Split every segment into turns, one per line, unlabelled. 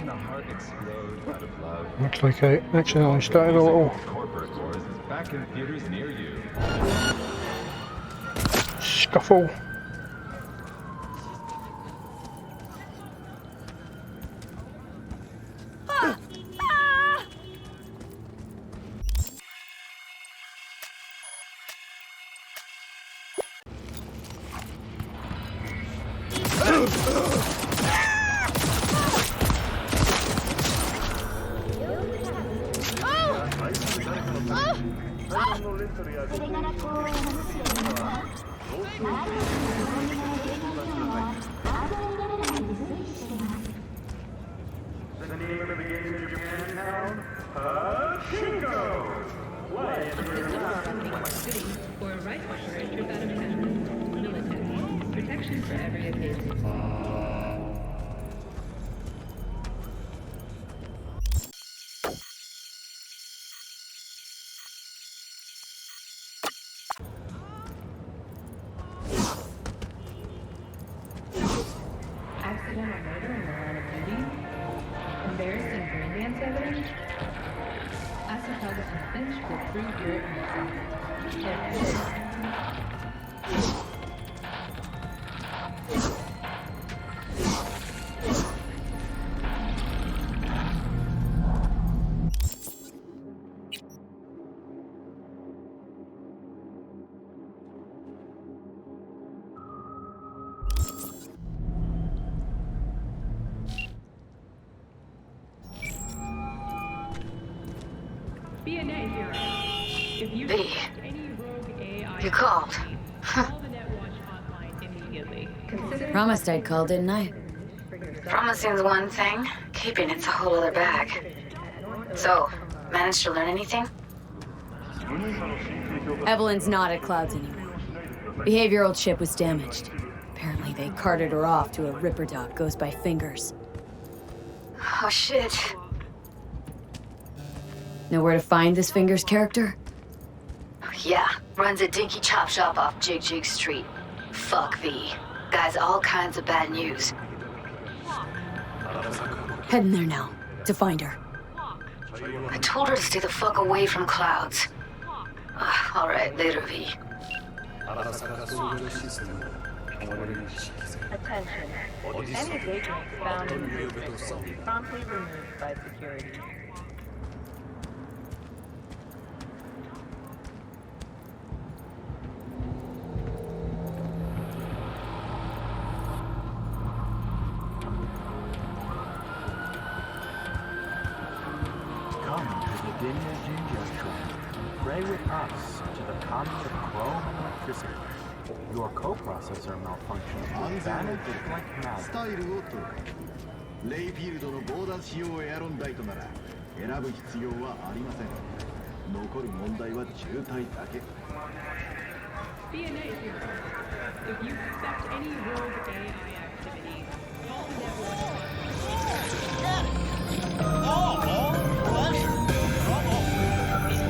can a heart explode out of love?
Looks like I accidentally started a little
Corporate Wars is back in theaters near you.
scuffle.
Protection for every occasion. Accidental murder in the line of duty? Embarrassing brain dance evidence? Ask a photographer Finch will prove your innocence.
BNA hero. If you any rogue AI,
You called.
call the Netwatch hotline immediately.
Promised I'd call, didn't I? Promising's one thing, keeping it's a whole other bag. So, managed to learn anything?
Evelyn's not at Clouds anymore. Behavioral chip was damaged. Apparently they carted her off to a Ripper dog goes by Fingers.
Oh shit.
Know where to find this Fingers character?
Yeah, runs a dinky chop shop off Jig Jig Street. Fuck V. Guy's all kinds of bad news.
Heading there now, to find her.
I told her to stay the fuck away from Clouds. Alright, later V.
Attention. Any data found in the system will be promptly removed by security.
Come to the Dinya Ginger Tree. Pray with us to the comet of chrome and electricity. Your coprocessor malfunctions will vanish like
ス
magic.
タイルを取る。レイフィールドの防弾仕様エアロンダイトなら選ぶ必要はありません。残る問題は渋滞だけ。
BNA hero. If you suspect any rogue AI activity, call the Netwatch.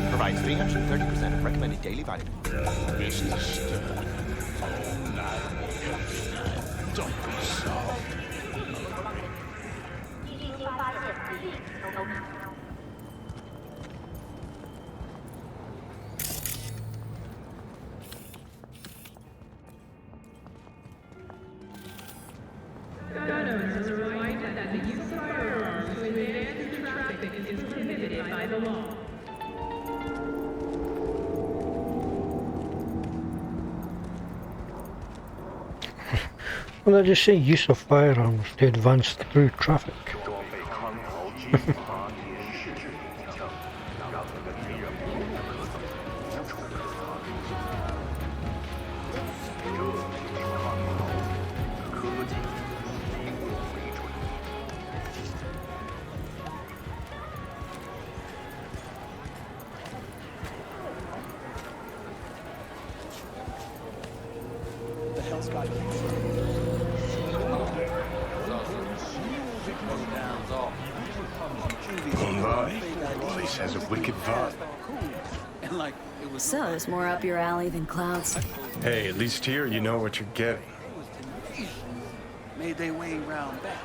Provides 330% of recommended daily vitamin.
Don't be soft.
Gun owners are reminded that the use of firearms to advance the traffic is prohibited by the law.
Well, I just say use of firearms to advance through traffic.
The hell's got you?
Well, this has a wicked vibe.
And like, it was
So, it's more up your alley than Clouds.
Hey, at least here you know what you're getting.
made their way round back.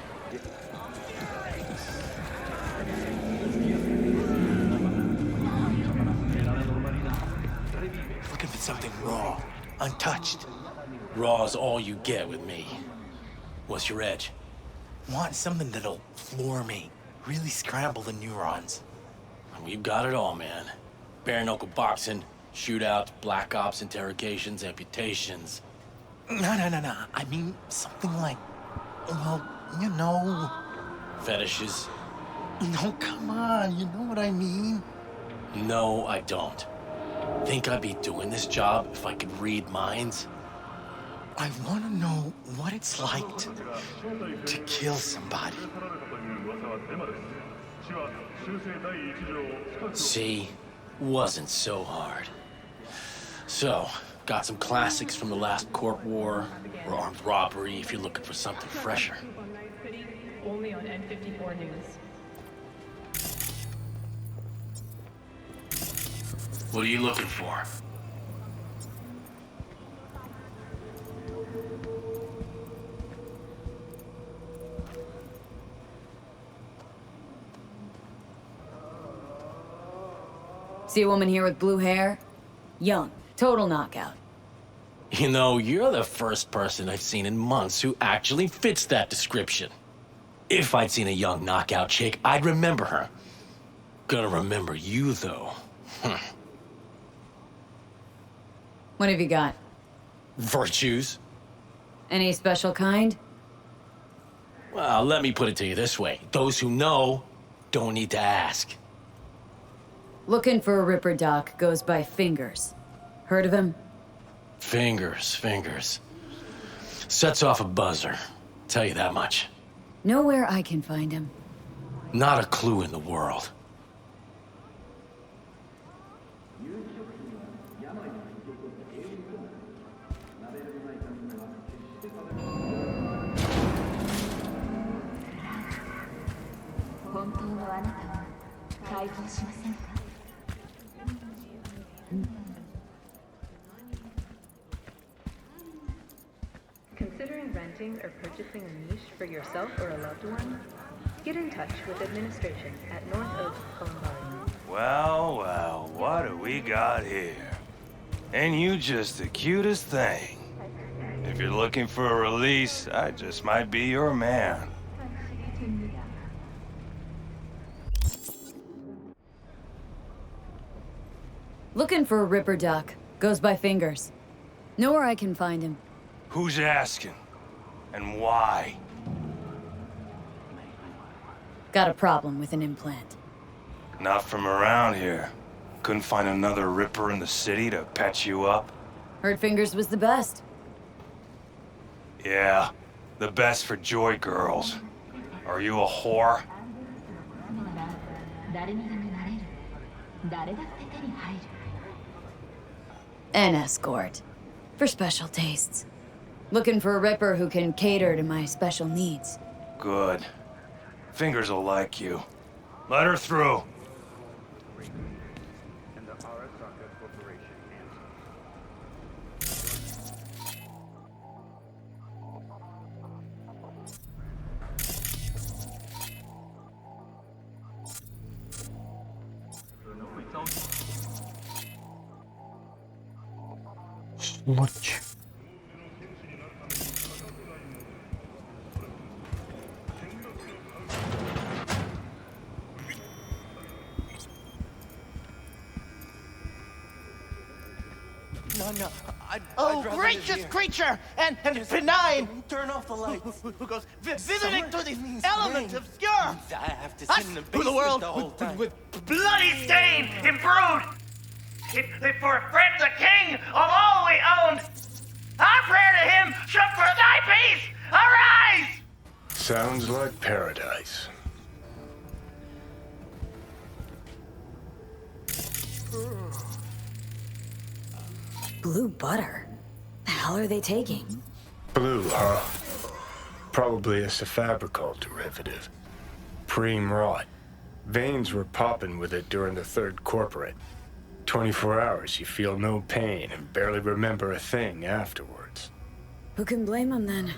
wanted something raw, untouched.
Raw's all you get with me. What's your edge?
Want something that'll floor me, really scramble the neurons.
We've got it all, man. Bare knuckle boxing, shootouts, black ops, interrogations, amputations.
No. I mean, something like, well, you know...
Fetishes?
No, come on, you know what I mean?
No, I don't. Think I'd be doing this job if I could read minds?
I want to know what it's like to kill somebody.
See? Wasn't so hard. So, got some classics from the last Corp War, or armed robbery if you're looking for something fresher.
Only on N54 News.
What are you looking for?
See a woman here with blue hair? Young. Total knockout.
You know, you're the first person I've seen in months who actually fits that description. If I'd seen a young knockout chick, I'd remember her. Gonna remember you, though.
What have you got?
Virtues?
Any special kind?
Well, let me put it to you this way. Those who know don't need to ask.
Looking for a Ripper Doc goes by Fingers. Heard of him?
Fingers. Sets off a buzzer. Tell you that much.
Nowhere I can find him.
Not a clue in the world.
Considering renting or purchasing a niche for yourself or a loved one? Get in touch with administration at North Oak Columbine.
Well, what do we got here? Ain't you just the cutest thing? If you're looking for a release, I just might be your man.
Looking for a Ripper Doc. Goes by Fingers. Nowhere I can find him.
Who's asking? And why?
Got a problem with an implant.
Not from around here. Couldn't find another Ripper in the city to patch you up?
Heard Fingers was the best.
Yeah, the best for joy girls. Are you a whore?
An escort. For special tastes. Looking for a Ripper who can cater to my special needs.
Good. Fingers will like you. Let her through.
Sludge.
No.
Oh, gracious creature and benign!
Turn off the lights.
Who goes visiting to the
means
elements
rain.
obscure?
I have to sit in the
who the
basement
world
the whole time.
with bloody stain imbrued! If for friend the king of all we owned, our prayer to him should for thy peace arise!
Sounds like paradise.
Blue butter? The hell are they taking?
Blue, huh? Probably a Cyberpunk derivative. Preem rot. Veins were popping with it during the third corporate. 24 hours, you feel no pain and barely remember a thing afterwards.
Who can blame them then?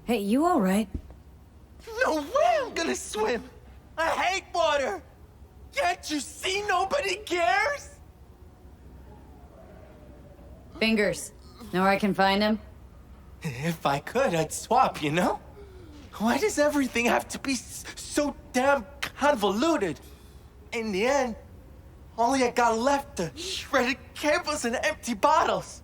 Hey, you alright?
No way I'm gonna swim! I hate water! Can't you see nobody cares?
Fingers. Know where I can find him?
If I could, I'd swap, you know? Why does everything have to be so damn convoluted? In the end, all I got left are shredded cables and empty bottles.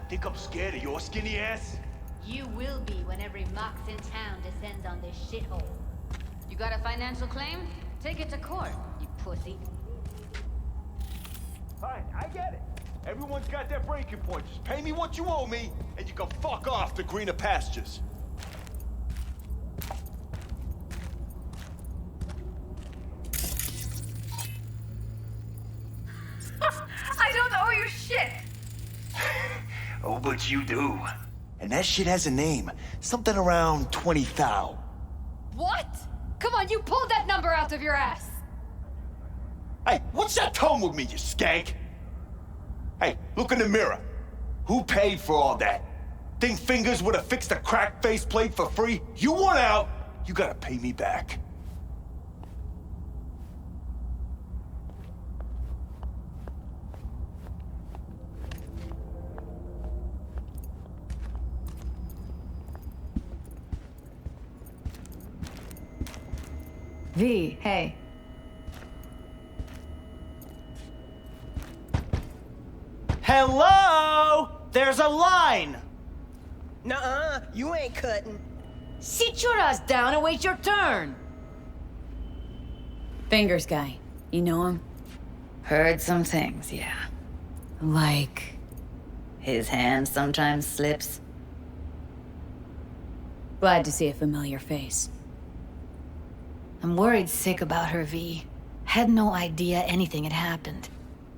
Think I'm scared of your skinny ass?
You will be when every Mox in town descends on this shithole. You got a financial claim? Take it to court, you pussy.
Fine, I get it. Everyone's got their breaking point. Just pay me what you owe me, and you can fuck off to greener pastures.
I don't owe you shit!
Oh, but you do. And that shit has a name. Something around 20 thou.
What? Come on, you pulled that number out of your ass!
Hey, what's that tone with me, you skank? Hey, look in the mirror. Who paid for all that? Think Fingers would have fixed a cracked faceplate for free? You want out, you gotta pay me back.
V, hey.
Hello? There's a line!
Nuh-uh, you ain't cutting.
Sit your ass down and wait your turn! Fingers guy. You know him?
Heard some things, yeah.
Like...
His hand sometimes slips.
Glad to see a familiar face.
I'm worried sick about her, V. Had no idea anything had happened.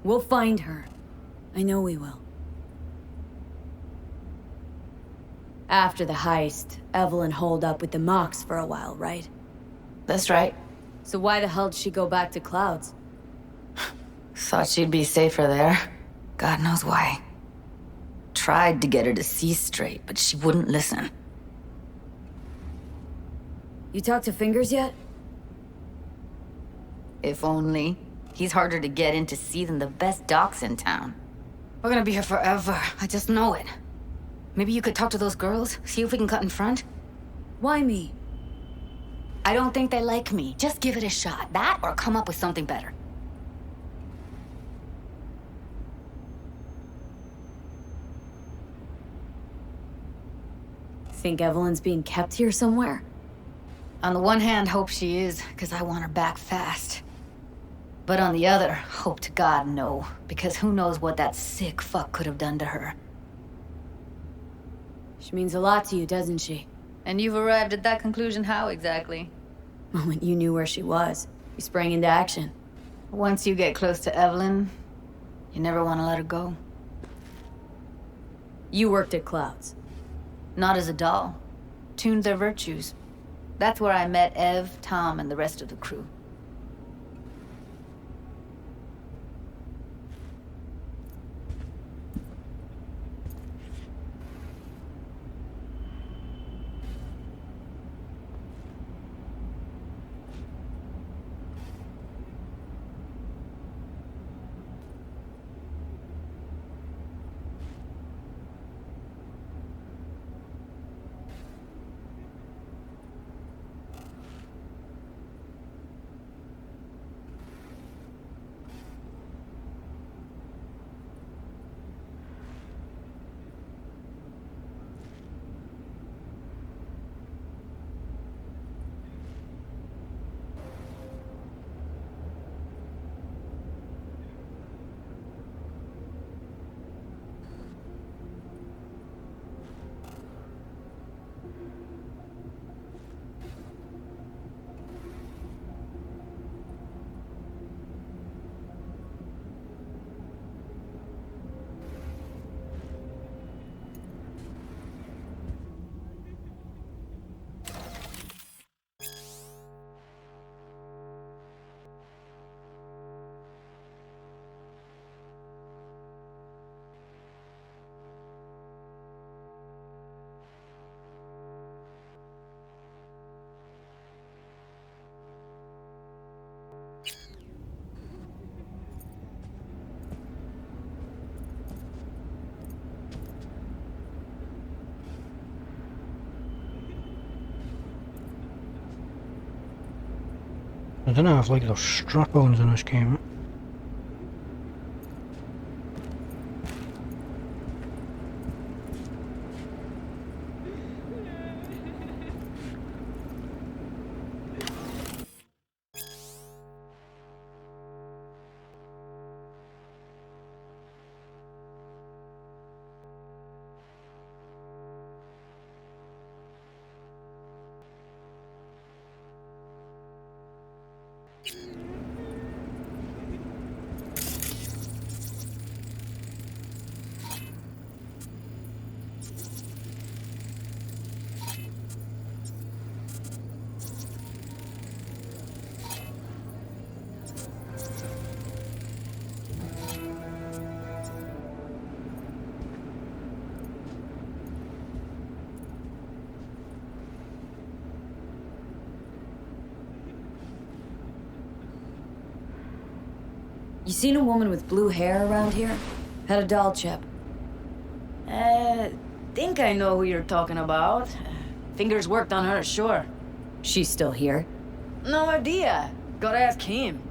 We'll find her. I know we will. After the heist, Evelyn holed up with the Mox for a while, right?
That's right.
So why the hell did she go back to Clouds?
Thought she'd be safer there. God knows why. Tried to get her to see straight, but she wouldn't listen.
You talked to Fingers yet?
If only. He's harder to get in to see than the best docs in town. We're gonna be here forever. I just know it. Maybe you could talk to those girls, see if we can cut in front?
Why me?
I don't think they like me. Just give it a shot. That or come up with something better.
Think Evelyn's being kept here somewhere?
On the one hand, hope she is, because I want her back fast. But on the other, hope to God no, because who knows what that sick fuck could have done to her.
She means a lot to you, doesn't she?
And you've arrived at that conclusion how exactly?
The moment you knew where she was, you sprang into action.
Once you get close to Evelyn, you never want to let her go.
You worked at Clouds.
Not as a doll. Tuned their virtues. That's where I met Ev, Tom, and the rest of the crew.
I don't know if like those strap-ons in this game.
You seen a woman with blue hair around here? Had a doll chip.
Think I know who you're talking about. Fingers worked on her, sure.
She's still here?
No idea. Gotta ask him.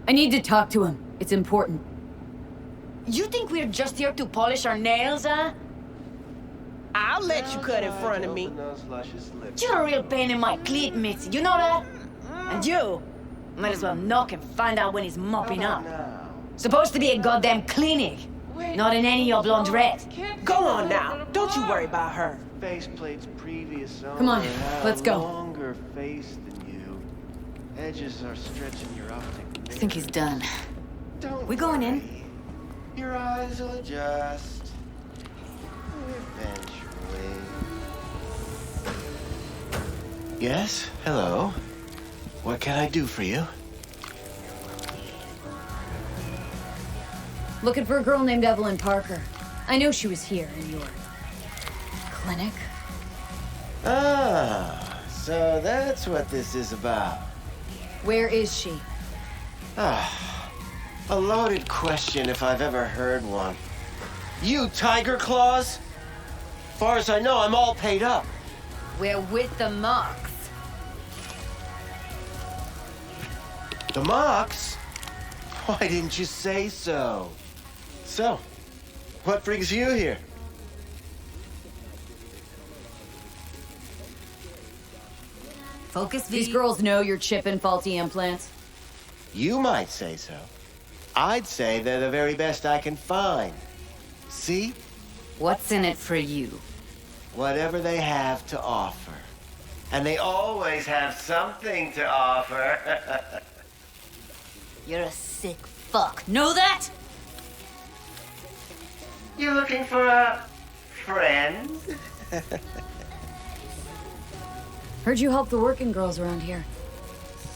I need to talk to him. It's important.
You think we're just here to polish our nails, huh?
I'll let you cut in front of me.
You're a real pain in my cleat, Mitzi. You know that? And you might as well knock and find out when he's mopping up. Supposed to be a goddamn clinic, not in any of your laundrette.
Go on now. Don't you worry about her.
Faceplate's previous owner
Come on,
had
let's
a
go.
longer face than you. Edges are stretching your optic nerve.
I think he's done.
Don't
We going in?
worry. Your eyes will adjust. Eventually. Yes? Hello? What can I do for you?
Looking for a girl named Evelyn Parker. I know she was here in your clinic.
Ah, so that's what this is about.
Where is she?
Ah, a loaded question if I've ever heard one. You Tiger Claws? Far as I know, I'm all paid up.
We're with the Marks.
The Mox? Why didn't you say so? So, what brings you here?
Focus V.
These girls know you're chipping faulty implants.
You might say so. I'd say they're the very best I can find. See?
What's in it for you?
Whatever they have to offer. And they always have something to offer.
You're a sick fuck. Know that?
You looking for a friend?
Heard you help the working girls around here.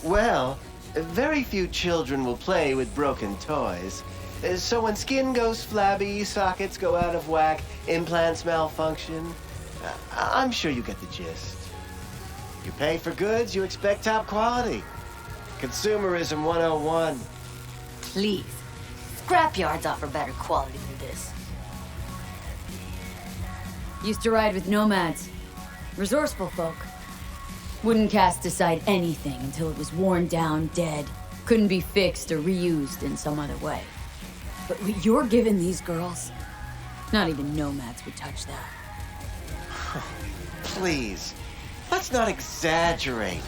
Well, very few children will play with broken toys. So when skin goes flabby, sockets go out of whack, implants malfunction, I'm sure you get the gist. You pay for goods, you expect top quality. Consumerism 101.
Please. Scrapyards offer better quality than this.
Used to ride with nomads. Resourceful folk. Wouldn't cast aside anything until it was worn down, dead. Couldn't be fixed or reused in some other way. But what you're giving these girls, not even nomads would touch that.
Please, let's not exaggerate.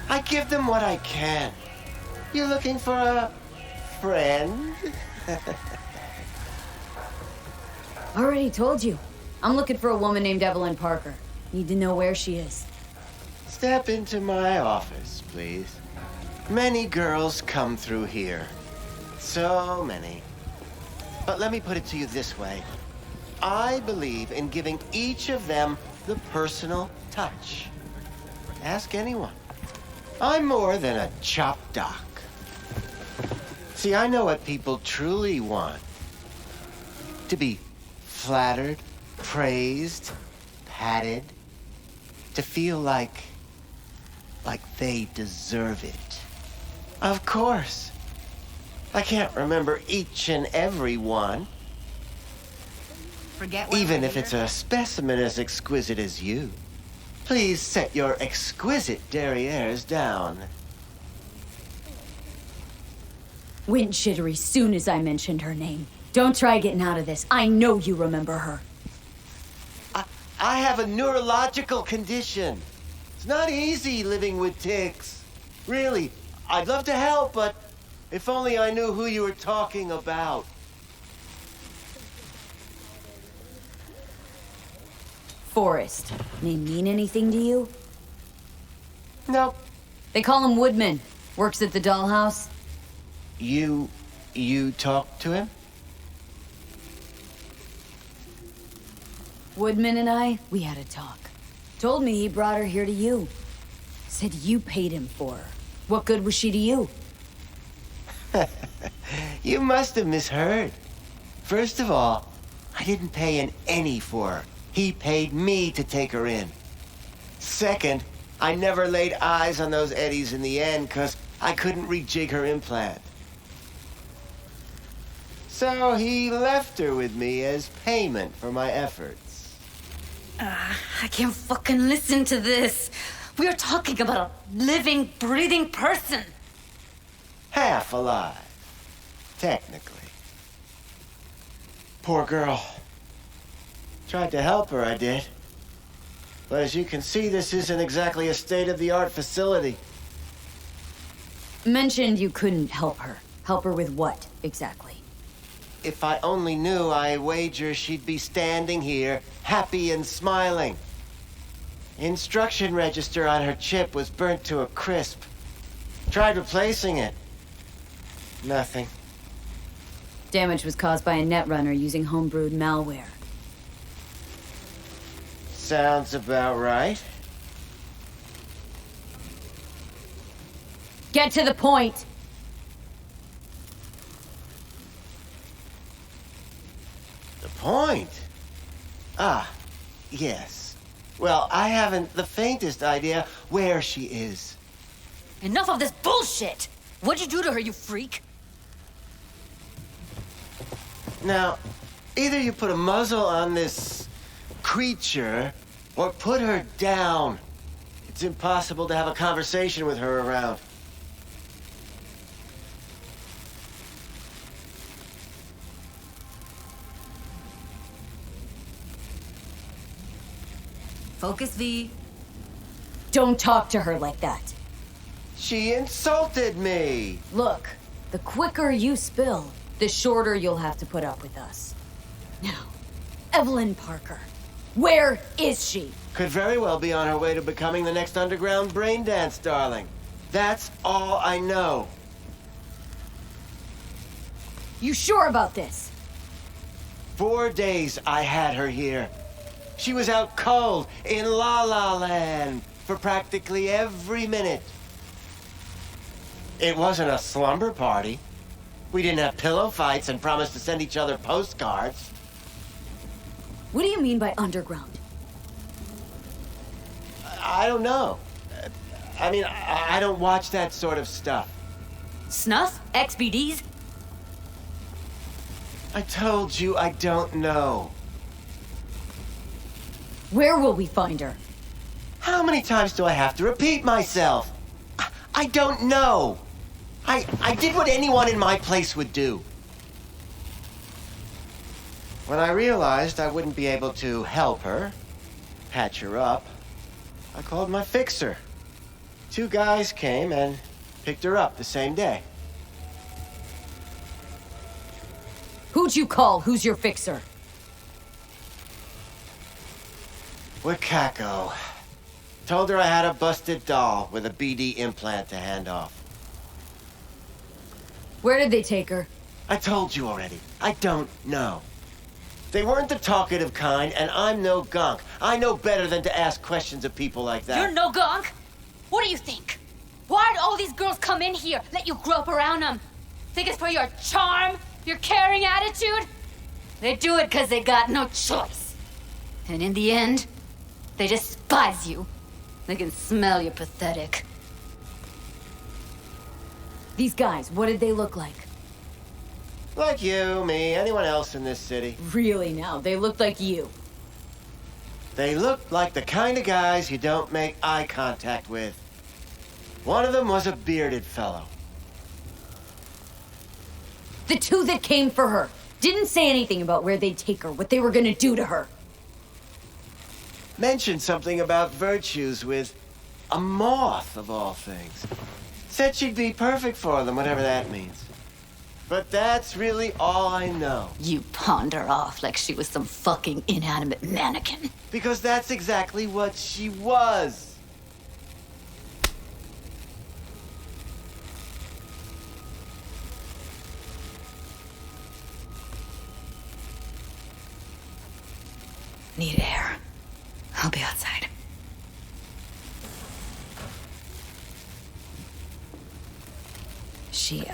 I give them what I can. You looking for a friend?
Already told you. I'm looking for a woman named Evelyn Parker. Need to know where she is.
Step into my office, please. Many girls come through here. So many. But let me put it to you this way. I believe in giving each of them the personal touch. Ask anyone. I'm more than a chop doc. See, I know what people truly want. To be flattered, praised, patted. To feel like like they deserve it. Of course. I can't remember each and every one.
Forget
Even if it's a specimen as exquisite as you. Please set your exquisite derrieres down.
Went jittery soon as I mentioned her name. Don't try getting out of this. I know you remember her.
I have a neurological condition. It's not easy living with tics. Really, I'd love to help, but if only I knew who you were talking about.
Forrest. Name mean anything to you?
Nope.
They call him Woodman. Works at the dollhouse.
You talked to him?
Woodman and I, we had a talk. Told me he brought her here to you. Said you paid him for her. What good was she to you?
You must have misheard. First of all, I didn't pay an any for her. He paid me to take her in. Second, I never laid eyes on those eddies in the end because I couldn't rejig her implant. So he left her with me as payment for my efforts.
I can't fucking listen to this. We are talking about a living, breathing person.
Half alive. Technically. Poor girl. Tried to help her, I did. But as you can see, this isn't exactly a state-of-the-art facility.
Mentioned you couldn't help her. Help her with what, exactly?
If I only knew, I wager she'd be standing here, happy and smiling. Instruction register on her chip was burnt to a crisp. Tried replacing it. Nothing.
Damage was caused by a netrunner using homebrewed malware.
Sounds about right.
Get to the point!
The point? Ah, yes. Well, I haven't the faintest idea where she is.
Enough of this bullshit! What'd you do to her, you freak?
Now, either you put a muzzle on this creature, or put her down. It's impossible to have a conversation with her around.
Focus, V.
Don't talk to her like that.
She insulted me!
Look, the quicker you spill, the shorter you'll have to put up with us. Now, Evelyn Parker. Where is she?
Could very well be on her way to becoming the next underground brain dance darling. That's all I know.
You sure about this?
4 days I had her here. She was out cold in La La Land for practically every minute. It wasn't a slumber party. We didn't have pillow fights and promised to send each other postcards.
What do you mean by underground?
I don't know. I mean, I don't watch that sort of stuff.
Snuff? XBDs?
I told you I don't know.
Where will we find her?
How many times do I have to repeat myself? I don't know. I did what anyone in my place would do. When I realized I wouldn't be able to help her, patch her up, I called my fixer. 2 guys came and picked her up the same day.
Who'd you call? Who's your fixer?
Wakako. Told her I had a busted doll with a BD implant to hand off.
Where did they take her?
I told you already. I don't know. They weren't the talkative kind, and I'm no gunk. I know better than to ask questions of people like that.
You're no gunk? What do you think? Why'd all these girls come in here, let you grope around them? Think it's for your charm? Your caring attitude? They do it because they got no choice. And in the end, they despise you. They can smell you're pathetic.
These guys, what did they look like?
Like you, me, anyone else in this city.
Really now, they looked like you.
They looked like the kind of guys you don't make eye contact with. One of them was a bearded fellow.
The two that came for her didn't say anything about where they'd take her, what they were gonna do to her.
Mentioned something about virtues with a moth, of all things. Said she'd be perfect for them, whatever that means. But that's really all I know.
You pawned her off like she was some fucking inanimate mannequin.
Because that's exactly what she was.
Need air. I'll be outside.
She,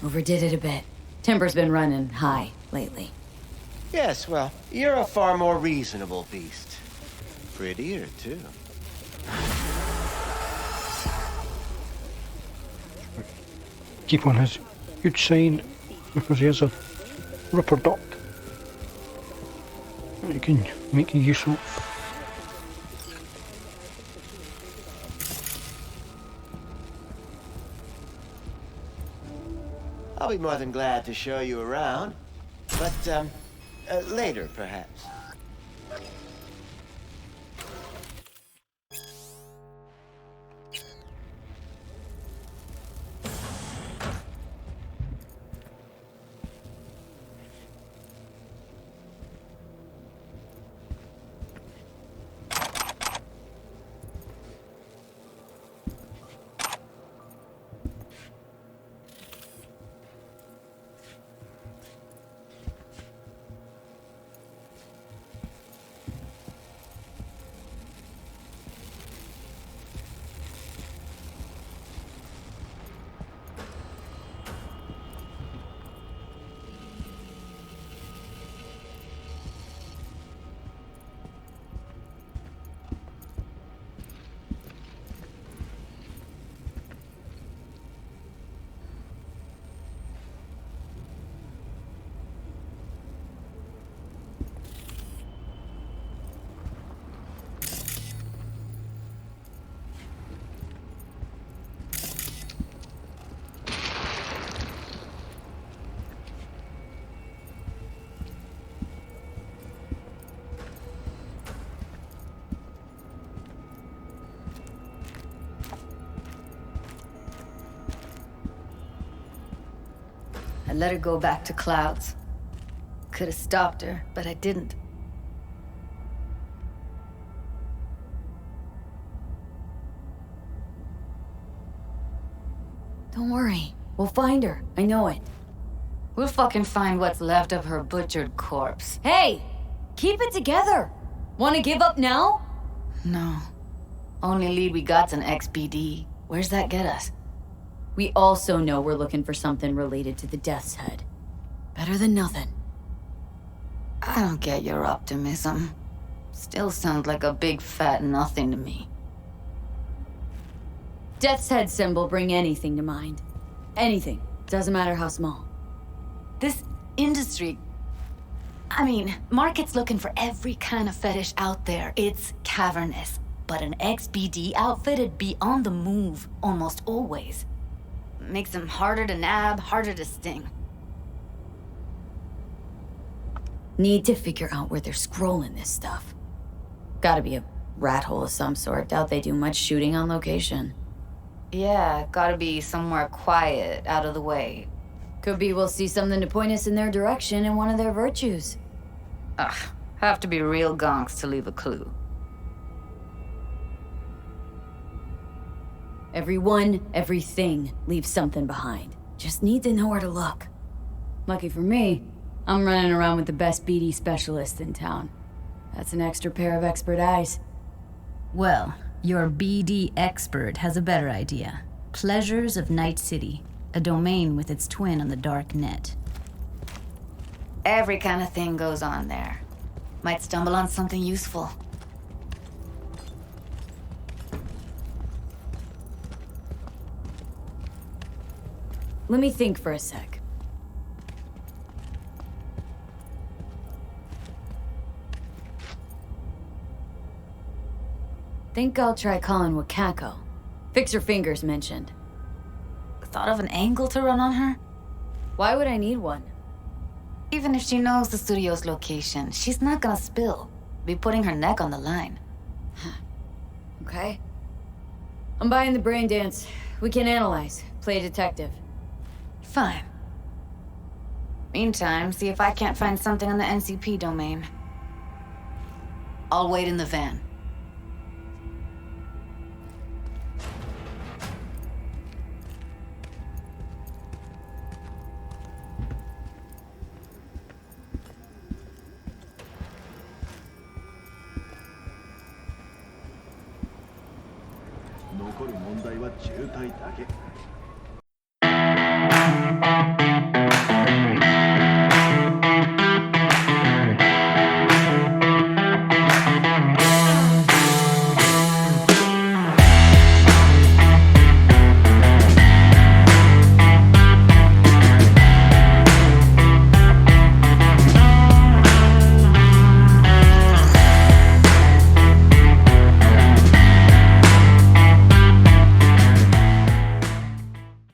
overdid it a bit. Temper's been running high lately.
Yes, well, you're a far more reasonable beast. Prettier, too.
Keep on his good sign because he has a ripper dot. You can make use of.
I'll be more than glad to show you around. But, later, perhaps.
I let her go back to Clouds. Could have stopped her, but I didn't.
Don't worry. We'll find her. I know it.
We'll fucking find what's left of her butchered corpse.
Hey! Keep it together! Wanna give up now?
No. Only lead we got's an XBD. Where's that get us?
We also know we're looking for something related to the Death's Head. Better than nothing.
I don't get your optimism. Still sounds like a big fat nothing to me.
Death's Head symbol bring anything to mind. Anything. Doesn't matter how small.
This industry... I mean, market's looking for every kind of fetish out there. It's cavernous. But an XBD outfit'd be on the move almost always. Makes them harder to nab, harder to sting.
Need to figure out where they're scrolling this stuff. Gotta be a rat hole of some sort. Doubt they do much shooting on location.
Yeah, gotta be somewhere quiet, out of the way.
Could be we'll see something to point us in their direction in one of their virtues.
Ugh, have to be real gonks to leave a clue.
Everyone, everything leaves something behind. Just need to know where to look. Lucky for me, I'm running around with the best BD specialist in town. That's an extra pair of expert eyes.
Well, your BD expert has a better idea. Pleasures of Night City, a domain with its twin on the dark net.
Every kind of thing goes on there. Might stumble on something useful.
let me think for a sec. Think I'll try calling Wakako. Fix her fingers mentioned.
Thought of an angle to run on her?
Why would I need one?
Even if she knows the studio's location, she's not gonna spill. Be putting her neck on the line.
Okay. I'm buying the brain dance. We can analyze, play detective.
Fine. Meantime, see if I can't find something on the NCP domain. I'll wait in the van.